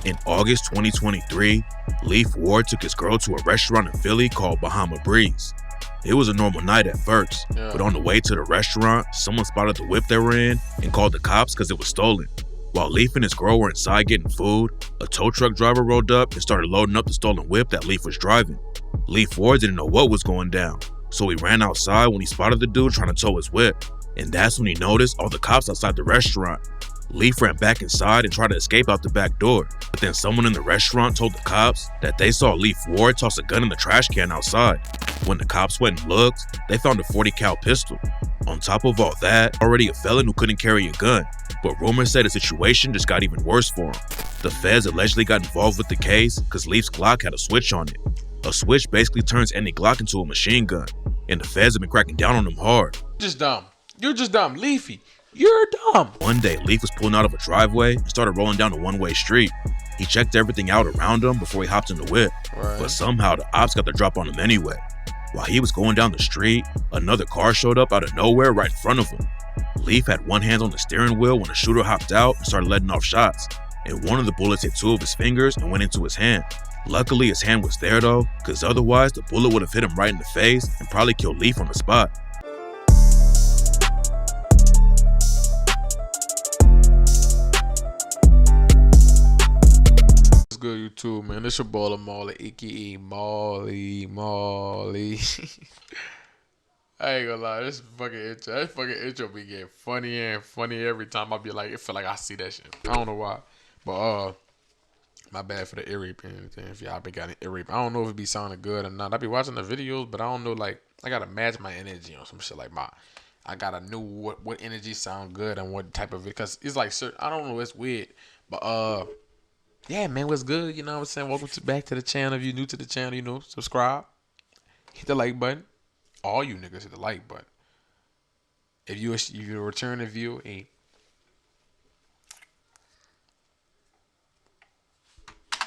In August 2023, Leaf Ward took his girl to a restaurant in Philly called Bahama Breeze. It was a normal night at first, but on the way to the restaurant, someone spotted the whip they were in and called the cops because it was stolen. While Leaf and his girl were inside getting food, a tow truck driver rolled up and started loading up the stolen whip that Leaf was driving. Leaf Ward didn't know what was going down, so he ran outside when he spotted the dude trying to tow his whip, and that's when he noticed all the cops outside the restaurant. Leaf ran back inside and tried to escape out the back door, but then someone in the restaurant told the cops that they saw Leaf Ward toss a gun in the trash can outside. When the cops went and looked, they found a .40 cal pistol. On top of all that, already a felon who couldn't carry a gun, but rumors said the situation just got even worse for him. The feds allegedly got involved with the case because Leaf's Glock had a switch on it. A switch basically turns any Glock into a machine gun, and the feds have been cracking down on them hard. Just dumb. You're just dumb. Leafy, you're dumb. One day, Leaf was pulling out of a driveway and started rolling down a one-way street. He checked everything out around him before he hopped in the whip, but somehow the ops got the drop on him anyway. While he was going down the street, another car showed up out of nowhere right in front of him. Leaf had one hand on the steering wheel when the shooter hopped out and started letting off shots, and one of the bullets hit two of his fingers and went into his hand. Luckily, his hand was there though, because otherwise the bullet would have hit him right in the face and probably killed Leaf on the spot. What's good, YouTube, man? It's your boy lahmally, aka Molly. I ain't gonna lie, this fucking intro be getting funnier and funnier every time. I be like, it feel like I see that shit. I don't know why, but my bad for the ear rape and anything. If y'all been got an ear rape, I don't know if it be sounding good or not. I be watching the videos, but I don't know. Like, I gotta match my energy on some shit. Like I gotta know what energy sound good and what type of, because it's like, I don't know. It's weird, but yeah, man, what's good? You know what I'm saying? Welcome back to the channel. If you're new to the channel, you know, subscribe, hit the like button. All you niggas hit the like button. If you're a returning viewer, hey.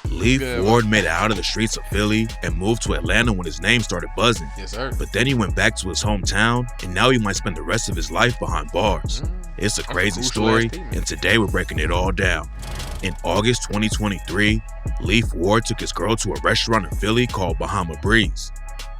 Leaf Ward made it out of the streets of Philly and moved to Atlanta when his name started buzzing. Yes, sir. But then he went back to his hometown, and now he might spend the rest of his life behind bars. It's a crazy story, and today we're breaking it all down. In August 2023, Leaf Ward took his girl to a restaurant in Philly called Bahama Breeze.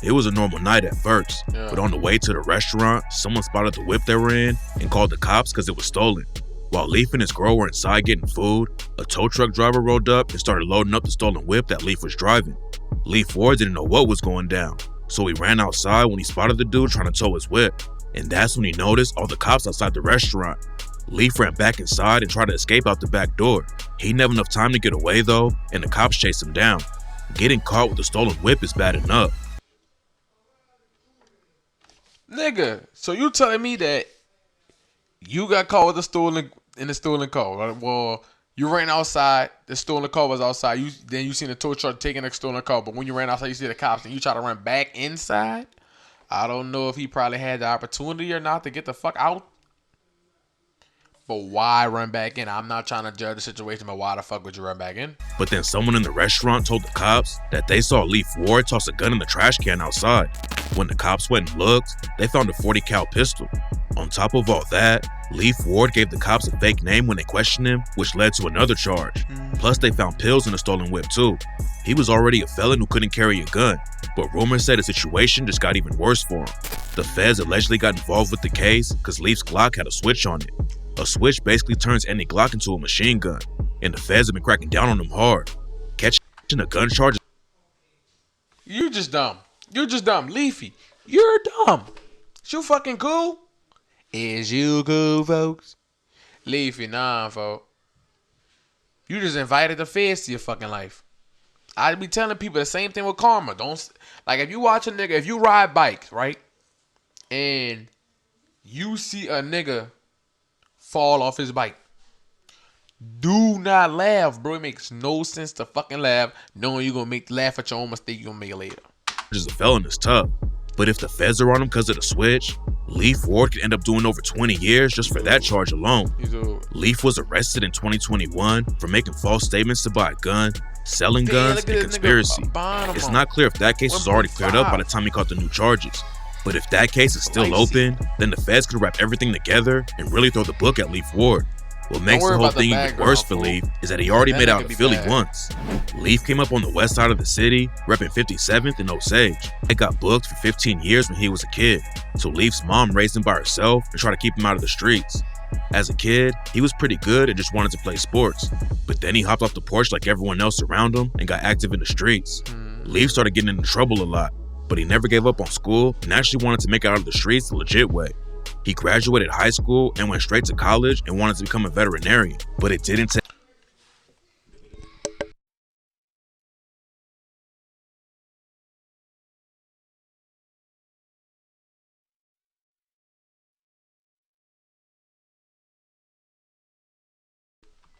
It was a normal night at first, but on the way to the restaurant, someone spotted the whip they were in and called the cops because it was stolen. While Leaf and his girl were inside getting food, a tow truck driver rolled up and started loading up the stolen whip that Leaf was driving. Leaf Ward didn't know what was going down, so he ran outside when he spotted the dude trying to tow his whip, and that's when he noticed all the cops outside the restaurant. Leaf ran back inside and tried to escape out the back door. He didn't have enough time to get away though, and the cops chased him down. Getting caught with a stolen whip is bad enough. Nigga, so you telling me that you got caught with the stolen car? Right? Well, you ran outside, the stolen car was outside. Then you seen the tow truck taking the stolen car, but when you ran outside, you see the cops, and you try to run back inside. I don't know if he probably had the opportunity or not to get the fuck out. But why run back in? I'm not trying to judge the situation, but why the fuck would you run back in? But then someone in the restaurant told the cops that they saw Leaf Ward toss a gun in the trash can outside. When the cops went and looked, they found a .40 cal pistol. On top of all that, Leaf Ward gave the cops a fake name when they questioned him, which led to another charge. Plus, they found pills in the stolen whip too. He was already a felon who couldn't carry a gun, but rumors said the situation just got even worse for him. The feds allegedly got involved with the case because Leaf's Glock had a switch on it. A switch basically turns any Glock into a machine gun, and the feds have been cracking down on him hard. Catching a gun charge. You just dumb. You're just dumb. Leafy, you're dumb. Is you fucking cool? Is you cool, folks? Leafy, nah, folks. You just invited the feds to your fucking life. I be telling people the same thing with karma. Don't, like, if you watch a nigga, if you ride bikes, right, and you see a nigga fall off his bike, do not laugh, bro. It makes no sense to fucking laugh knowing you're gonna laugh at your own mistake you're gonna make later. As a felon is tough, but if the feds are on him because of the switch, Leaf Ward could end up doing over 20 years just for that charge alone. Leaf was arrested in 2021 for making false statements to buy a gun, selling guns, and conspiracy. It's not clear if that case was already cleared up by the time he caught the new charges. But if that case is still open, then the feds could wrap everything together and really throw the book at Leaf Ward. What Don't makes the worry whole about the thing even worse background, for fool. Leaf is that he already That made out nigga of be Philly bad. once. Leaf came up on the west side of the city, repping 57th and Osage. It got booked for 15 years when he was a kid, so Leaf's mom raised him by herself and tried to keep him out of the streets. As a kid, he was pretty good and just wanted to play sports, but then he hopped off the porch like everyone else around him and got active in the streets. Leaf started getting into trouble a lot, but he never gave up on school and actually wanted to make it out of the streets the legit way. He graduated high school and went straight to college and wanted to become a veterinarian, but it didn't take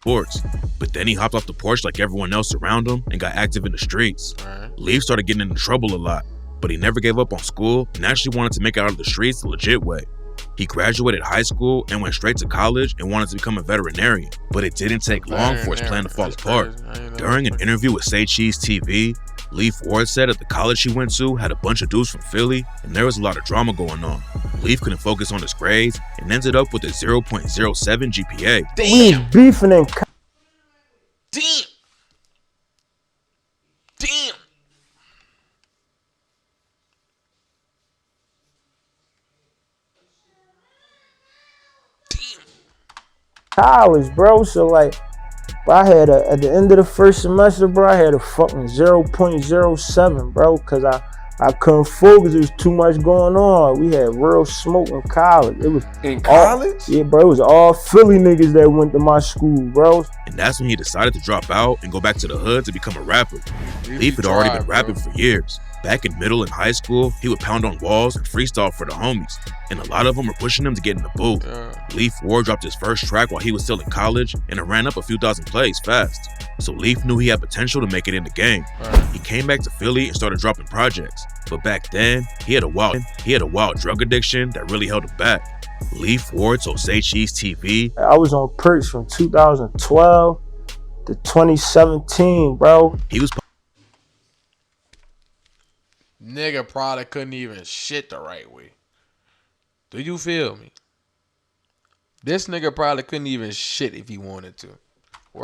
sports. But then he hopped off the porch like everyone else around him and got active in the streets. Leaf started getting into trouble a lot, but he never gave up on school and actually wanted to make it out of the streets the legit way. He graduated high school and went straight to college and wanted to become a veterinarian, but it didn't take long for his plan to fall apart. During an interview with Say Cheese TV, Leaf Ward said that the college he went to had a bunch of dudes from Philly and there was a lot of drama going on. Leaf couldn't focus on his grades and ended up with a 0.07 GPA. We beefing in Damn. Damn. college, bro. So like, I had at the end of the first semester, bro, I had a fucking 0.07, bro, cause I couldn't focus. There was too much going on. We had real smoke in college. It was in college? Yeah, bro. It was all Philly niggas that went to my school, bro. And that's when he decided to drop out and go back to the hood to become a rapper. Leaf had already been rapping for years. Back in middle and high school, he would pound on walls and freestyle for the homies, and a lot of them were pushing him to get in the booth. Leaf Ward dropped his first track while he was still in college, and it ran up a few thousand plays fast. So Leaf knew he had potential to make it in the game. He came back to Philly and started dropping projects, but back then, he had a wild drug addiction that really held him back. Leaf Ward told Say Cheese TV, I was on perks from 2012 to 2017, bro. He was Nigga probably couldn't even shit the right way. Do you feel me? This nigga probably couldn't even shit if he wanted to.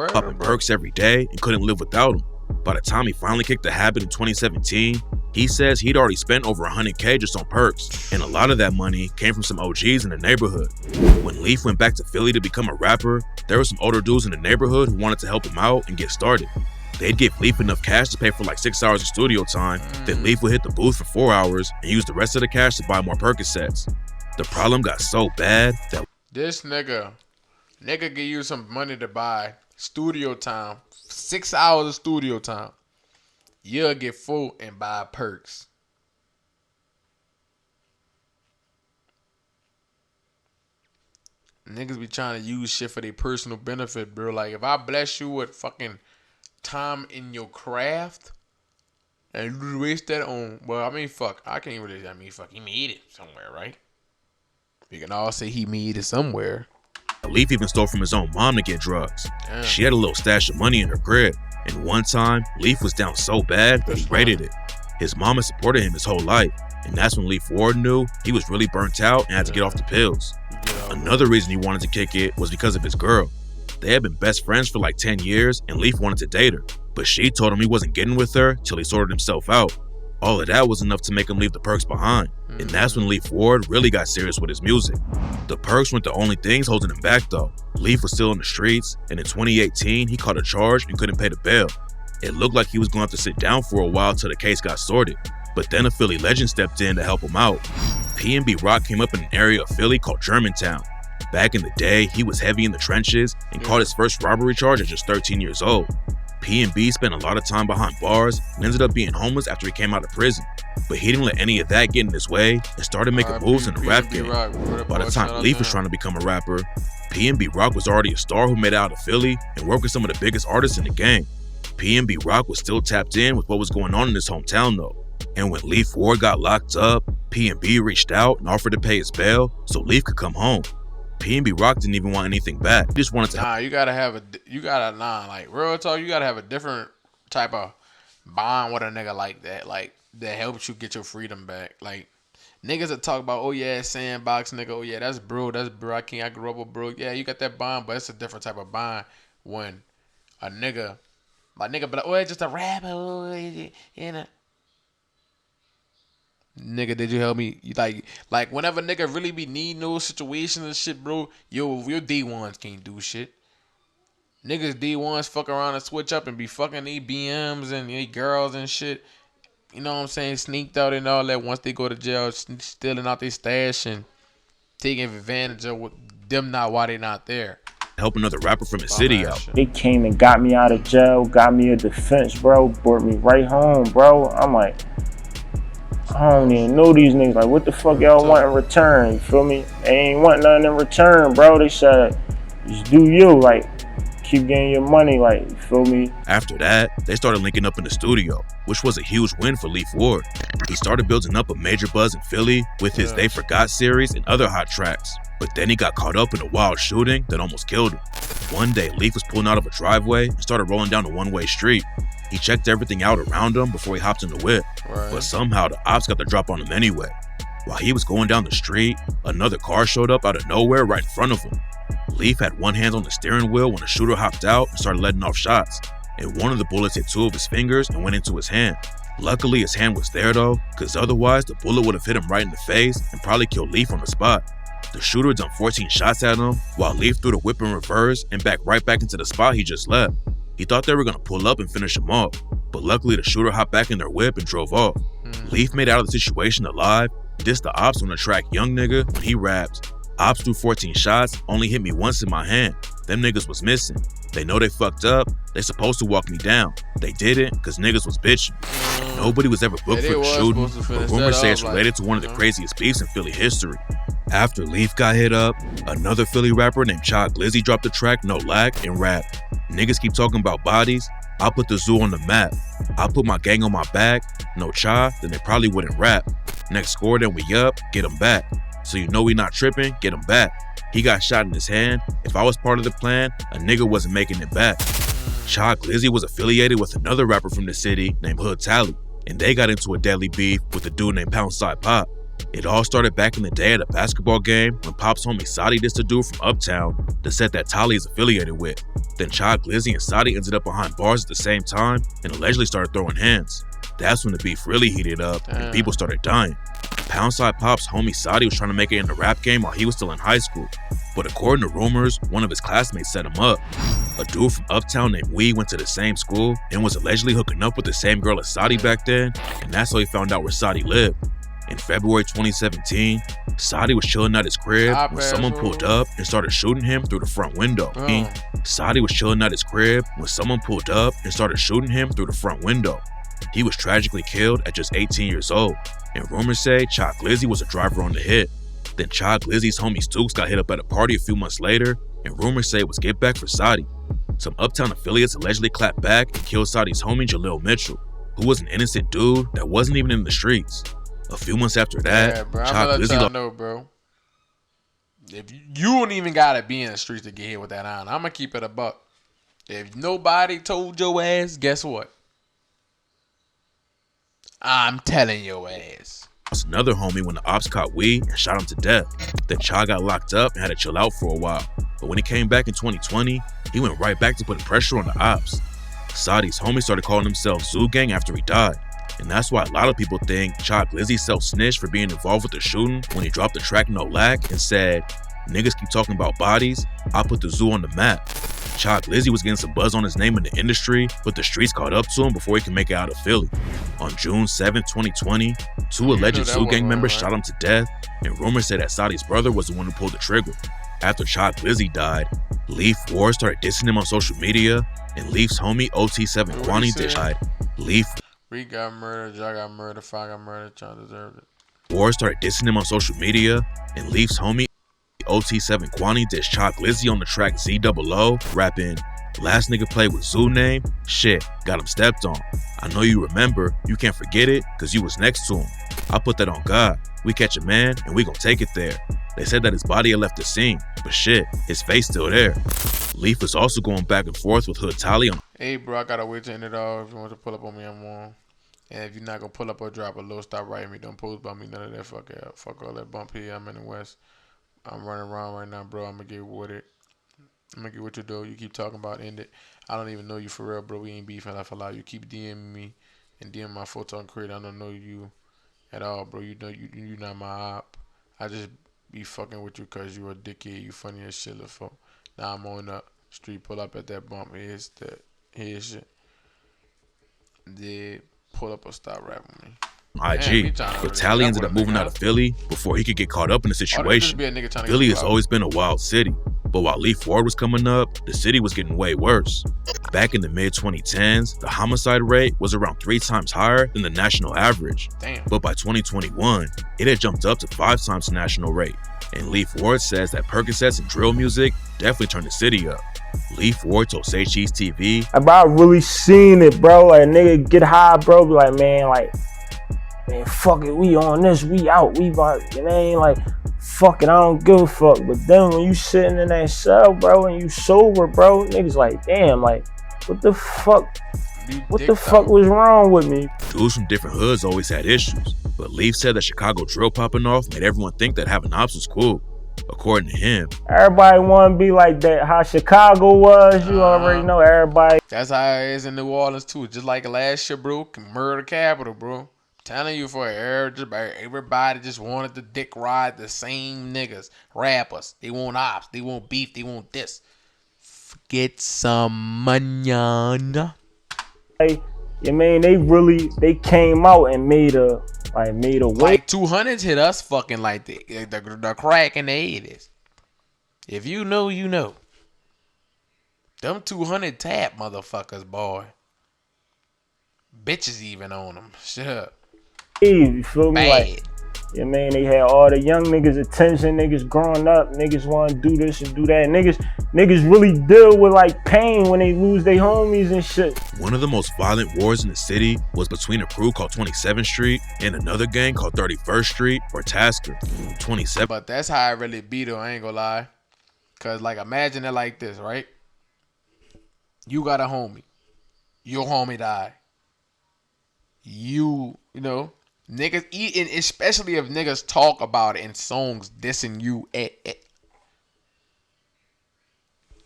popping perks every day and couldn't live without them. By the time he finally kicked the habit in 2017, he says he'd already spent over 100K just on perks, and a lot of that money came from some OGs in the neighborhood. When Leaf went back to Philly to become a rapper, there were some older dudes in the neighborhood who wanted to help him out and get started. They'd give Leaf enough cash to pay for like 6 hours of studio time, then Leaf would hit the booth for 4 hours and use the rest of the cash to buy more Percocets. The problem got so bad that this nigga give you some money to buy studio time, 6 hours of studio time. You'll get full and buy perks. Niggas be trying to use shit for their personal benefit, bro. Like, if I bless you with fucking time in your craft and you waste that on, well, I mean, fuck. I can't really, I mean, fuck. He made it somewhere, right? You can all say he made it somewhere. Leaf even stole from his own mom to get drugs. Damn. She had a little stash of money in her crib, and one time, Leaf was down so bad that he raided it. His mama supported him his whole life, and that's when Leaf Ward knew he was really burnt out and had to get off the pills. Another reason he wanted to kick it was because of his girl. They had been best friends for like 10 years, and Leaf wanted to date her, but she told him he wasn't getting with her till he sorted himself out. All of that was enough to make him leave the perks behind, and that's when Leaf Ward really got serious with his music. The perks weren't the only things holding him back though. Leaf was still in the streets, and in 2018, he caught a charge and couldn't pay the bail. It looked like he was going to have to sit down for a while till the case got sorted, but then a Philly legend stepped in to help him out. P&B Rock came up in an area of Philly called Germantown. Back in the day, he was heavy in the trenches and caught his first robbery charge at just 13 years old. P&B spent a lot of time behind bars and ended up being homeless after he came out of prison. But he didn't let any of that get in his way and started making moves in the rap game. By the time Leaf was trying to become a rapper, P&B Rock was already a star who made it out of Philly and worked with some of the biggest artists in the game. P&B Rock was still tapped in with what was going on in his hometown though. And when Leaf Ward got locked up, P&B reached out and offered to pay his bail so Leaf could come home. P&B Rock didn't even want anything back. He just wanted to you gotta have like real talk, you gotta have a different type of bond with a nigga like that. Like, that helps you get your freedom back. Like, Niggas that talk about, oh yeah, sandbox nigga, oh yeah, that's bro, I grew up with bro. Yeah, you got that bond, but it's a different type of bond when a nigga, my nigga be like, oh, it's just a rapper, oh, you know. Nigga, did you help me? Like whenever nigga really be needing those situations and shit, bro, your D1s can't do shit. Niggas D1s fuck around and switch up and be fucking these BMs and these girls and shit. You know what I'm saying? Sneaked out and all that once they go to jail, stealing out their stash and taking advantage of them not while they not there. Help another rapper from his city out. They came and got me out of jail, got me a defense, bro, brought me right home, bro. I'm like, I don't even know these niggas. Like, what the fuck y'all want in return? You feel me? They ain't want nothing in return, bro. They said, just do you. Like, keep getting your money. Like, you feel me? After that, they started linking up in the studio, which was a huge win for Leaf Ward. He started building up a major buzz in Philly with his They Forgot series and other hot tracks. But then he got caught up in a wild shooting that almost killed him. One day, Leaf was pulling out of a driveway and started rolling down a one-way street. He checked everything out around him before he hopped in the whip. Right. But somehow the ops got the drop on him anyway. While he was going down the street, another car showed up out of nowhere right in front of him. Leaf had one hand on the steering wheel when the shooter hopped out and started letting off shots. And one of the bullets hit two of his fingers and went into his hand. Luckily, his hand was there though, because otherwise the bullet would have hit him right in the face and probably killed Leaf on the spot. The shooter done 14 shots at him, while Leaf threw the whip in reverse and backed right back into the spot he just left. He thought they were going to pull up and finish him off, but luckily the shooter hopped back in their whip and drove off. Leaf made out of the situation alive, dissed the ops on the track Young Nigga when he raps, "Ops threw 14 shots, only hit me once in my hand. Them niggas was missing. They know they fucked up, they supposed to walk me down. They didn't, cause niggas was bitching." Nobody was ever booked for the shooting, but rumors say it's related to one of the craziest beefs in Philly history. After Leaf got hit up, another Philly rapper named Cha Glizzy dropped the track No Lack and rapped, "Niggas keep talking about bodies, I'll put the zoo on the map. I'll put my gang on my back, no Cha, then they probably wouldn't rap. Next score, then we up, get them back. So you know we not tripping, get him back. He got shot in his hand. If I was part of the plan, a nigga wasn't making it back." Cha Glizzy was affiliated with another rapper from the city named Hood Tally, and they got into a deadly beef with a dude named Poundside Pop. It all started back in the day at a basketball game when Pop's homie Sadi dissed a dude from Uptown, the set that Tally is affiliated with. Then Cha Glizzy and Sadi ended up behind bars at the same time and allegedly started throwing hands. That's when the beef really heated up and people started dying. Poundside Pop's homie Sadi was trying to make it in the rap game while he was still in high school, but according to rumors, one of his classmates set him up. A dude from Uptown named Wee went to the same school and was allegedly hooking up with the same girl as Sadi back then, and that's how he found out where Sadi lived. In February 2017, Sadi was chilling at his crib when someone pulled up and started shooting him through the front window. Sadi was chilling at his crib when someone pulled up and started shooting him through the front window. He was tragically killed at just 18 years old, and rumors say Cha Glizzy was a driver on the hit. Then Cha Glizzy's homie Stooks got hit up at a party a few months later, and rumors say it was get back for Sadi. Some Uptown affiliates allegedly clapped back and killed Sadi's homie Jalil Mitchell, who was an innocent dude that wasn't even in the streets. A few months after that, bro, Cha Glizzy y'all know, bro. If you don't even gotta be in the streets to get hit with that iron, I'm gonna keep it a buck. If nobody told your ass, guess what? I'm telling your ass. Another homie when the ops caught Wee and shot him to death. Then Cha got locked up and had to chill out for a while. But when he came back in 2020, he went right back to putting pressure on the ops. Sadi's homie started calling himself Zoo Gang after he died. And that's why a lot of people think Cha Glizzy self-snitched for being involved with the shooting when he dropped the track No Lack and said, "Niggas keep talking about bodies, I'll put the zoo on the map." Cha Glizzy was getting some buzz on his name in the industry, but the streets caught up to him before he could make it out of Philly. On June 7, 2020, two alleged Zoo Gang members shot him to death, and rumors say that Sadi's brother was the one who pulled the trigger. After Cha Glizzy died, Leaf Ward started dissing him on social media, and Leaf's homie OT7 Kwani died. Leaf Reed got murdered, Ja got murdered, Fa got murdered, Cha deserved it. Ward started dissing him on social media, and Leaf's homie OT7 Kwani dissed Cha Glizzy on the track ZOO, rapping, "Last nigga played with Zoo name, shit, got him stepped on. I know you remember, you can't forget it, cause you was next to him. I put that on God. We catch a man, and we gon' take it there." They said that his body had left the scene, but shit, his face still there. Leaf was also going back and forth with Hood Tally on. Hey bro, I gotta wait to end it off. If you want to pull up on me, I'm on. And if you're not gonna pull up or drop a low, stop writing me. Don't post about me. None of that. Fuck all that bump here. I'm in the West. I'm running around right now, bro. I'm gonna get with it. I'm gonna get what you do. You keep talking about end it. I don't even know you for real, bro. We ain't beefing. I feel you keep DMing me and DM my photo creator. I don't know you at all, bro. You know you not my op. I just be fucking with you cause you a dickhead. You funny as shit, little folk. Now I'm on the street. Pull up at that bump. Here's shit. Did pull up or stop rapping me. IG, but Tally ended up moving out of Philly before he could get caught up in the situation. Philly has always been a wild city, but while Leaf Ward was coming up, the city was getting way worse. Back in the mid-2010s, the homicide rate was around 3 times higher than the national average. Damn. But by 2021, it had jumped up to 5 times the national rate. And Leaf Ward says that Percocets and drill music definitely turned the city up. Leaf Ward told Say Cheese TV, "I really seen it, bro. Like, nigga get high, bro. Be like, man, fuck it, we on this, we out, we about, you know, like, fuck it, I don't give a fuck." But then when you sitting in that cell, bro, and you sober, bro, niggas like, damn, like, what the fuck? What the fuck was wrong with me? Dudes from different hoods always had issues, but Leaf said that Chicago drill popping off made everyone think that having ops was cool. According to him, everybody want to be like that. How Chicago was, you already know. Everybody. That's how it is in New Orleans too. Just like last year, bro, murder capital, bro. Telling you for everybody just wanted to dick ride the same niggas, rappers. They want ops, they want beef, they want this. Get some manana. You mean they came out and made a way. Like 200s hit us fucking like the crack in the 80s. If you know, you know. Them 200 tap motherfuckers, boy. Bitches even on them. Shut up. You feel me? Bad. Like, you mean they had all the young niggas' attention, niggas growing up, niggas want to do this and do that. Niggas really deal with like pain when they lose their homies and shit. One of the most violent wars in the city was between a crew called 27th Street and another gang called 31st Street or Tasker. 27. But that's how I really be though, I ain't gonna lie. Cause like imagine it like this, right? You got a homie. Your homie died. You know, niggas eating, especially if niggas talk about it in songs dissing you.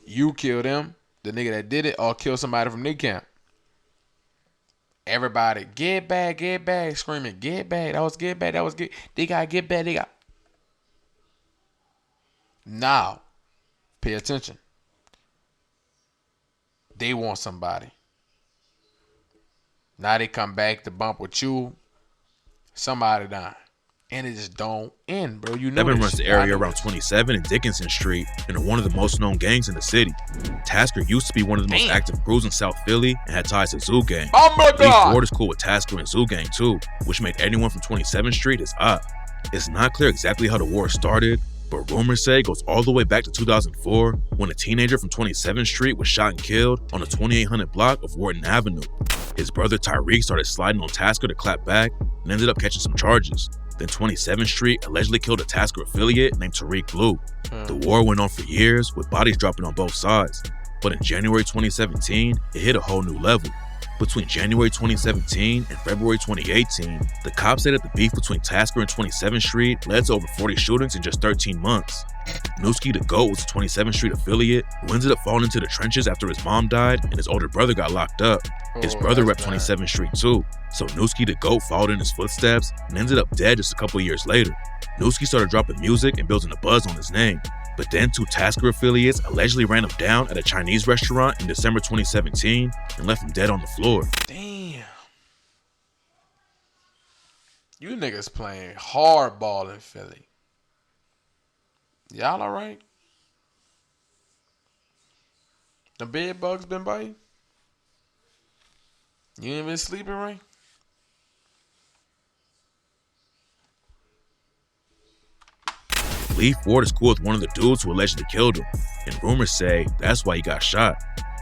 You kill them, the nigga that did it, or kill somebody from their camp. Everybody, get back, screaming, get back. That was get back. They got get back. They got. Now, pay attention. They want somebody. Now they come back to bump with you. Somebody dying. And it just don't end, bro. You know Devin runs the area around 27 and Dickinson Street and are one of the most known gangs in the city. Tasker used to be one of the most active crews in South Philly and had ties to Zoo Gang. Oh my God! Leaf Ward is cool with Tasker and Zoo Gang too, which made anyone from 27th Street his op. It's not clear exactly how the war started, but rumors say it goes all the way back to 2004 when a teenager from 27th Street was shot and killed on the 2800 block of Wharton Avenue. His brother Tyreek started sliding on Tasker to clap back and ended up catching some charges. Then 27th Street allegedly killed a Tasker affiliate named Tariq Blue. The war went on for years with bodies dropping on both sides. But in January 2017, it hit a whole new level. Between January 2017 and February 2018, the cops said that the beef between Tasker and 27th Street led to over 40 shootings in just 13 months. Newski the GOAT was a 27th Street affiliate who ended up falling into the trenches after his mom died and his older brother got locked up. His brother repped 27th Street too, so Newski the GOAT followed in his footsteps and ended up dead just a couple years later. Newski started dropping music and building a buzz on his name. But then 2 Tasker affiliates allegedly ran him down at a Chinese restaurant in December 2017 and left him dead on the floor. Damn. You niggas playing hardball in Philly. Y'all alright? The bed bugs been biting? You ain't been sleeping right? Leaf Ward is cool with one of the dudes who allegedly killed him, and rumors say that's why he got shot.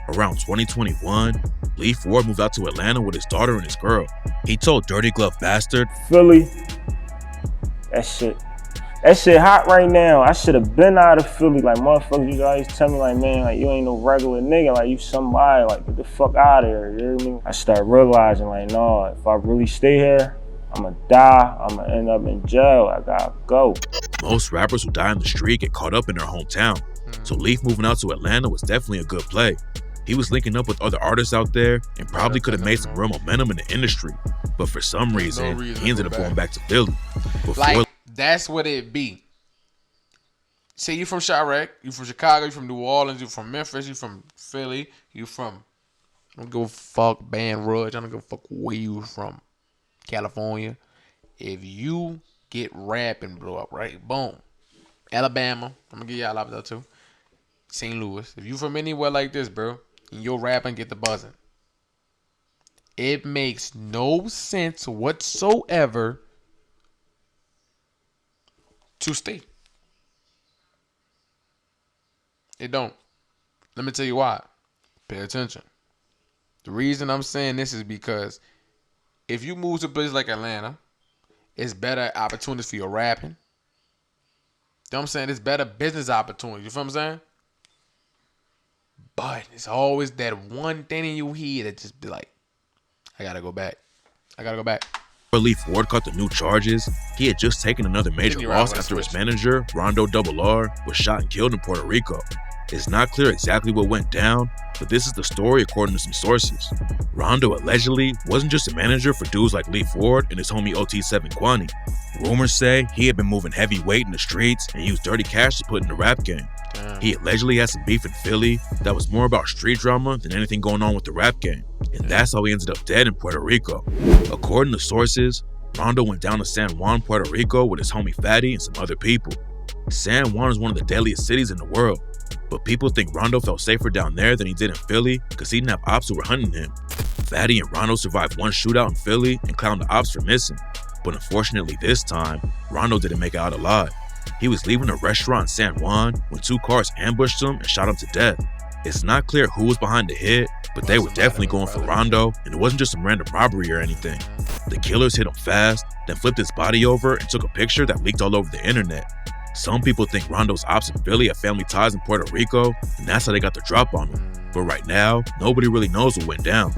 Around 2021, Leaf Ward moved out to Atlanta with his daughter and his girl. He told Dirty Glove Bastard, Philly, that shit That shit hot right now. I should have been out of Philly. Like, motherfuckers, you always tell me, like, man, like, you ain't no regular nigga. Like, you somebody. Like, get the fuck out of here. You hear me? I start realizing, like, no, if I really stay here, I'ma die. I'ma end up in jail. I gotta go. Most rappers who die in the street get caught up in their hometown. So Leaf moving out to Atlanta was definitely a good play. He was linking up with other artists out there and probably could have made some real momentum in the industry. But for some reason, he ended up going back to Philly. Like, that's what it be. Say you from Chirac, you from Chicago, you from New Orleans, you from Memphis, you from Philly, you from, I don't give a fuck, Baton Rouge, I don't give a fuck where you from, California. If you get rap and blow up, right? Boom. Alabama, I'm gonna give y'all out there too. St. Louis. If you from anywhere like this, bro, and you're rapping, get the buzzing. It makes no sense whatsoever to stay. It don't. Let me tell you why. Pay attention. The reason I'm saying this is because if you move to a place like Atlanta, it's better opportunities for your rapping. You know what I'm saying? It's better business opportunities. You feel what I'm saying? But it's always that one thing in your head that just be like, I gotta go back. I gotta go back. Before Leaf Ward caught the new charges, he had just taken another major loss after his manager, Rondo RR, was shot and killed in Puerto Rico. It's not clear exactly what went down, but this is the story according to some sources. Rondo allegedly wasn't just a manager for dudes like Leaf Ward and his homie OT7 Kwani. Rumors say he had been moving heavy weight in the streets and used dirty cash to put in the rap game. He allegedly had some beef in Philly that was more about street drama than anything going on with the rap game, and that's how he ended up dead in Puerto Rico. According to sources, Rondo went down to San Juan, Puerto Rico with his homie Fatty and some other people. San Juan is one of the deadliest cities in the world, but people think Rondo felt safer down there than he did in Philly because he didn't have ops who were hunting him. Fatty and Rondo survived one shootout in Philly and clowned the ops for missing, but unfortunately this time, Rondo didn't make it out alive. He was leaving a restaurant in San Juan when two cars ambushed him and shot him to death. It's not clear who was behind the hit, but they were definitely going for Rondo, and it wasn't just some random robbery or anything. The killers hit him fast, then flipped his body over and took a picture that leaked all over the internet. Some people think Rondo's ops in Philly have family ties in Puerto Rico, and that's how they got the drop on him. But right now, nobody really knows what went down.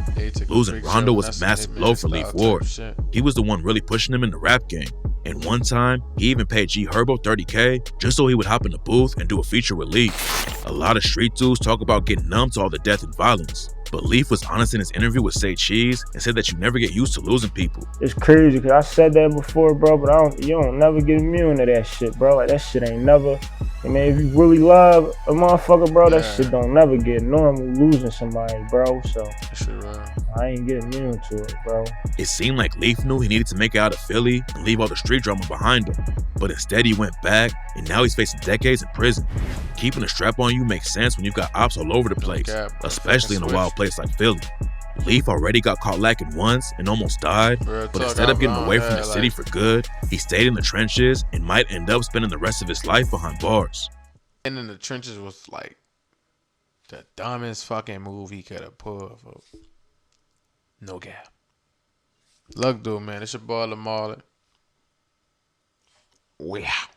Losing Rondo was a massive blow for Leaf Ward. He was the one really pushing him in the rap game. And one time, he even paid G Herbo $30K just so he would hop in the booth and do a feature with Leaf. A lot of street dudes talk about getting numb to all the death and violence. But Leaf was honest in his interview with Say Cheese and said that you never get used to losing people. It's crazy because I said that before, bro, but you don't never get immune to that shit, bro. Like, that shit ain't never, I mean, if you really love a motherfucker, bro, that shit don't never get normal losing somebody, bro. So I ain't getting immune to it, bro. It seemed like Leaf knew he needed to make it out of Philly and leave all the street drama behind him. But instead he went back, and now he's facing decades in prison. Keeping a strap on you makes sense when you've got ops all over the place, especially in a wild place like Philly. Leaf already got caught lacking once and almost died, but instead of getting away from the city for good, he stayed in the trenches and might end up spending the rest of his life behind bars. And in the trenches was like the dumbest fucking move he could have pulled. No cap. Look, dude, man, it's your boy lahmally. We out.